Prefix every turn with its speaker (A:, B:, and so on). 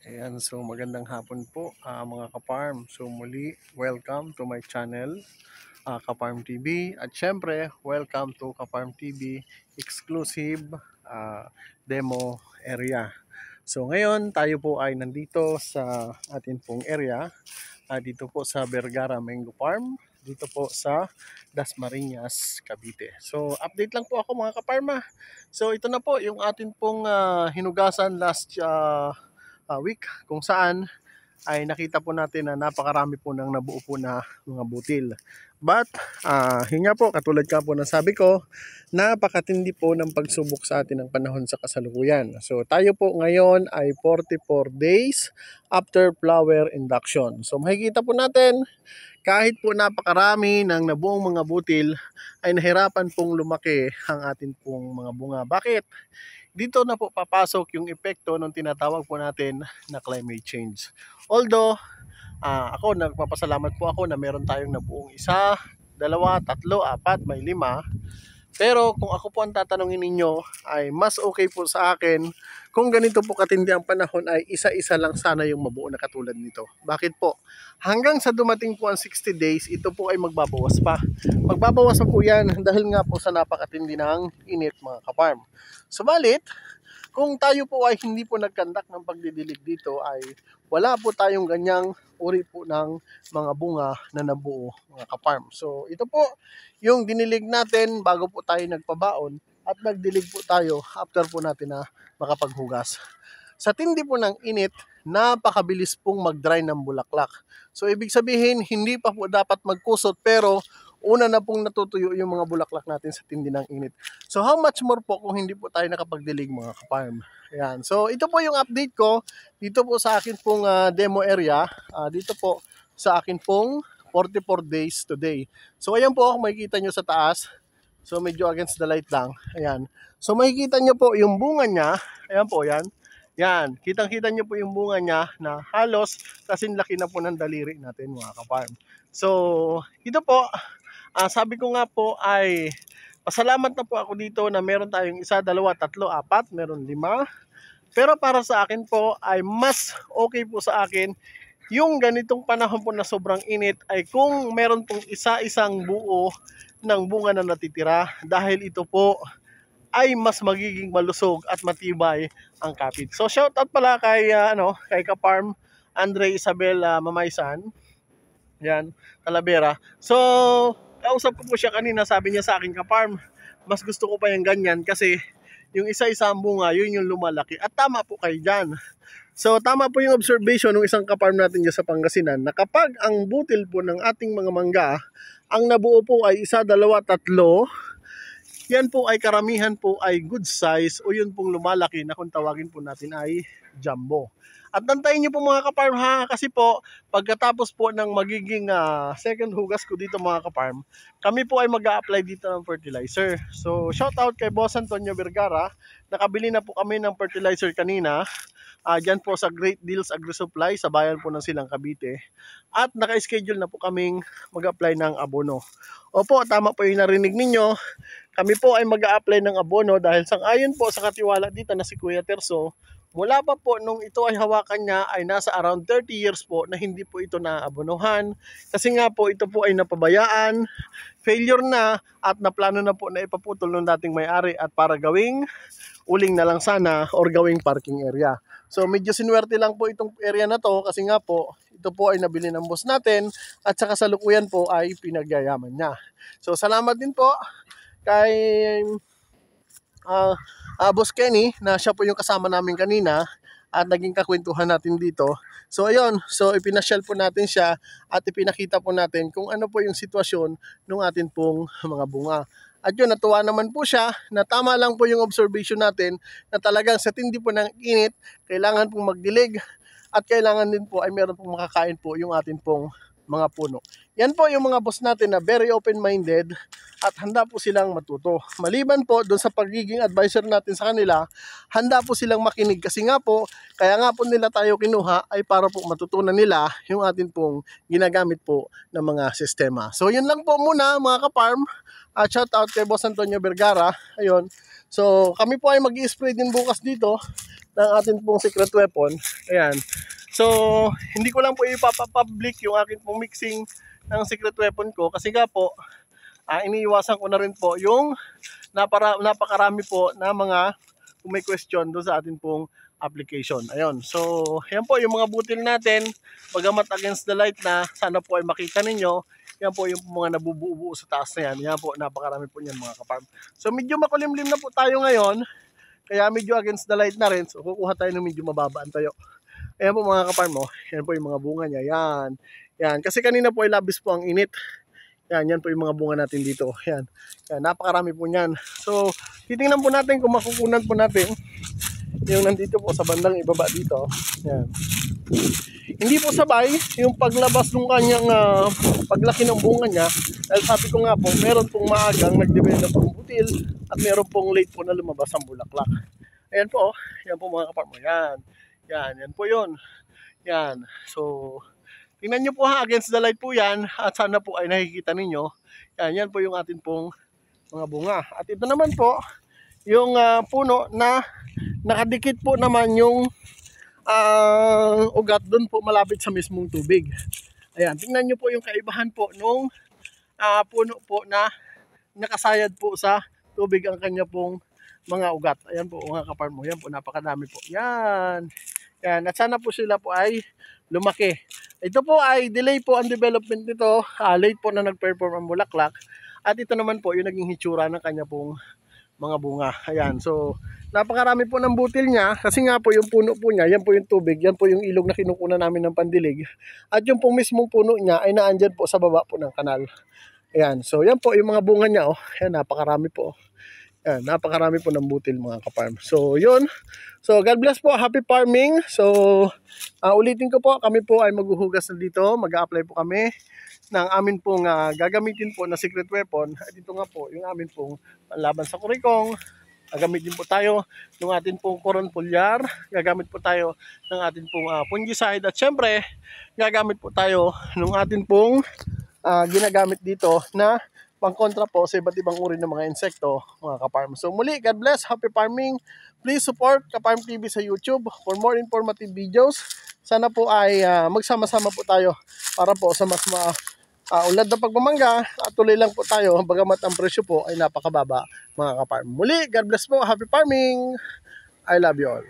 A: Ayan, so magandang hapon po mga ka-farm. So muli, welcome to my channel, Ka-Farm TV. At syempre, welcome to Ka-Farm TV exclusive demo area. So ngayon, tayo po ay nandito sa atin pong area, dito po sa Vergara Mango Farm, dito po sa Dasmariñas, Cavite. So update lang po ako mga ka-farm. So ito na po yung atin pong hinugasan last week kung saan ay nakita po natin na napakarami po ng nabuo po na mga butil. But, yun nga po, katulad ka po ng sabi ko, napakatindi po ng pagsubok sa atin ng panahon sa kasalukuyan. So, tayo po ngayon ay 44 days after flower induction. So, makikita po natin, kahit po napakarami ng nabuong mga butil, ay nahirapan pong lumaki ang atin pong mga bunga. Bakit? Dito na po papasok yung epekto ng tinatawag po natin na climate change. Although, ako nagpapasalamat po ako na meron tayong nabuong isa, dalawa, tatlo, apat, may 5. Pero kung ako po ang tatanungin ninyo, ay mas okay po sa akin kung ganito po katindi ang panahon ay isa-isa lang sana yung mabuo na katulad nito. Bakit po? Hanggang sa dumating po ang 60 days, ito po ay magbabawas pa. Magbabawas pa po yan dahil nga po sa napakatindi ng init mga ka-farm. Subalit, kung tayo po ay hindi po nagkandak ng pagdidilig dito ay wala po tayong ganyang uri po ng mga bunga na nabuo mga ka-farm. So ito po yung dinilig natin bago po tayo nagpabaon at nagdilig po tayo after po natin na makapaghugas. Sa tindi po ng init, napakabilis pong mag-dry ng bulaklak. So ibig sabihin, hindi pa po dapat magkusot pero una na pong natutuyo yung mga bulaklak natin sa tindi ng init. So how much more po kung hindi po tayo nakapagdilig mga ka-farm. Ayan. So ito po yung update ko dito po sa akin pong demo area. Dito po sa akin pong 44 days today. So ayan po, makikita nyo sa taas. So medyo against the light lang. Ayan. So makikita nyo po yung bunga niya. Ayan po, yan. Yan. Kitang-kita nyo po yung bunga niya na halos kasing laki na po ng daliri natin mga ka-farm. So ito po, sabi ko nga po ay pasalamat na po ako dito na meron tayong isa, dalawa, tatlo, apat, meron 5. Pero para sa akin po ay mas okay po sa akin yung ganitong panahon po na sobrang init ay kung meron pong isa-isang buo ng bunga na natitira dahil ito po ay mas magiging malusog at matibay ang kapit. So shout out pala kay kay Ka-Farm Andre Isabel Mamaysan. Yan, Talavera. So kausap ko po siya kanina, sabi niya sa akin, Ka-Farm, mas gusto ko pa yung ganyan kasi yung isa-isang bunga, yun yung lumalaki. At tama po kayo dyan. So tama po yung observation ng isang ka-farm natin dyan sa Pangasinan na kapag ang butil po ng ating mga mangga, ang nabuo po ay isa, dalawa, tatlo, yan po ay karamihan po ay good size o yun pong lumalaki na kung tawagin po natin ay jumbo. At nantayin nyo po mga ka-farm ha, kasi po pagkatapos po ng magiging second hugas ko dito mga ka-farm, kami po ay mag-a-apply dito ng fertilizer. So shout out kay Boss Antonio Vergara, nakabili na po kami ng fertilizer kanina. Dyan po sa Great Deals Agri-Supply sa bayan po ng Silang Cavite. At naka-schedule na po kaming mag-apply ng abono. Opo, tama po yung narinig ninyo. Kami po ay mag-a-apply ng abono dahil sang-ayon po sa katiwala dito na si Kuya Terso, mula pa po nung ito ay hawakan niya ay nasa around 30 years po na hindi po ito naabonohan. Kasi nga po ito po ay napabayaan, failure na at naplano na po na ipaputol ng dating may-ari at para gawing uling na lang sana or gawing parking area. So medyo sinuwerte lang po itong area na to kasi nga po ito po ay nabili ng boss natin at sa kasalukuyan po ay pinagyayaman niya. So salamat din po kay Boss Kenny na siya po yung kasama namin kanina at naging kakwentuhan natin dito. So ayun, so ipinasyal po natin siya at ipinakita po natin kung ano po yung sitwasyon ng atin pong mga bunga. At yun, natuwa naman po siya na tama lang po yung observation natin na talagang sa tindi po ng init, kailangan pong magdilig at kailangan din po ay meron pong makakain po yung atin pong mga puno. Yan po yung mga boss natin na very open-minded at handa po silang matuto. Maliban po doon sa pagiging advisor natin sa kanila, handa po silang makinig kasi nga po, kaya nga po nila tayo kinuha ay para po matutunan nila yung atin pong ginagamit po ng mga sistema. So yun lang po muna mga ka-farm. Shout out kay Boss Antonio Vergara. Ayun. So kami po ay mag-i-spray din bukas dito ng atin pong secret weapon. Ayan. So, hindi ko lang po ipapapublic yung akin pong mixing ng secret weapon ko kasi nga po, iniiwasan ko na rin po yung napakarami po na mga kung may question doon sa atin pong application. Ayun. So, yan po yung mga butil natin. Bagamat against the light na, sana po ay makita ninyo. Yan po yung mga nabubuo sa taas na yan. Yan po, napakarami po niyan mga kaparm. So, medyo makulimlim na po tayo ngayon. Kaya medyo against the light na rin. So, kukuha tayo ng medyo mababa ang tayo. Ayan po mga kaparm mo. Yan po yung mga bunga niya. Yan. Yan. Kasi kanina po ay labis po ang init. Yan po yung mga bunga natin dito. Yan. Napakarami po niyan. So, titingnan po natin kung makukunan po natin yung nandito po sa bandang ibaba dito. Yan. Hindi po sabay yung paglabas ng kanyang paglaki ng bunga niya. Dahil sabi ko nga po, meron pong maagang nag-develop ang butil at meron pong late po na lumabas ang bulaklak. Ayan po. Yan po mga kaparmo. Yan. Yan po yun. Yan. So, tingnan nyo po ha, against the light po yan at sana po ay nakikita ninyo. Yan po yung atin pong mga bunga. At ito naman po, yung puno na nakadikit po naman yung ugat doon po malapit sa mismong tubig. Ayan, tingnan nyo po yung kaibahan po nung puno po na nakasayad po sa tubig ang kanya pong mga ugat. Ayan po mga kaparmo, yan po napakadami po. Yan. Yan, at sana po sila po ay lumaki. Ito po ay delay po ang development nito. Late po na nag-perform ang bulaklak. At ito naman po yung naging hitsura ng kanya pong mga bunga. Ayan, so napakarami po ng butil niya kasi nga po yung puno po niya, yan po yung tubig, yan po yung ilog na kinukunan namin ng pandilig. At yung pong mismong puno niya ay naandyan po sa baba po ng kanal. Ayan, so yan po yung mga bunga niya. Oh. Ayan, napakarami po. Ayan, napakarami po ng butil mga kaparm. So yun. So God bless po, happy farming. So ulitin ko po, kami po ay maghuhugas na dito, mag-a-apply po kami ng amin pong gagamitin po na secret weapon. At ito nga po, yung amin pong panlaban sa kurikong. Gagamitin po tayo ng atin pong coron foliar. Gagamit po tayo ng atin pong fungicide. At syempre, gagamit po tayo ng atin pong ginagamit dito na pangkontra po sa iba't ibang uri ng mga insekto, mga kaparm. So muli, God bless, happy farming. Please support Kaparm TV sa YouTube for more informative videos. Sana po ay magsama-sama po tayo para po sa mas ulad na pagmamangga at tuloy lang po tayo bagamat ang presyo po ay napakababa mga kaparm. Muli, God bless po, happy farming. I love you all.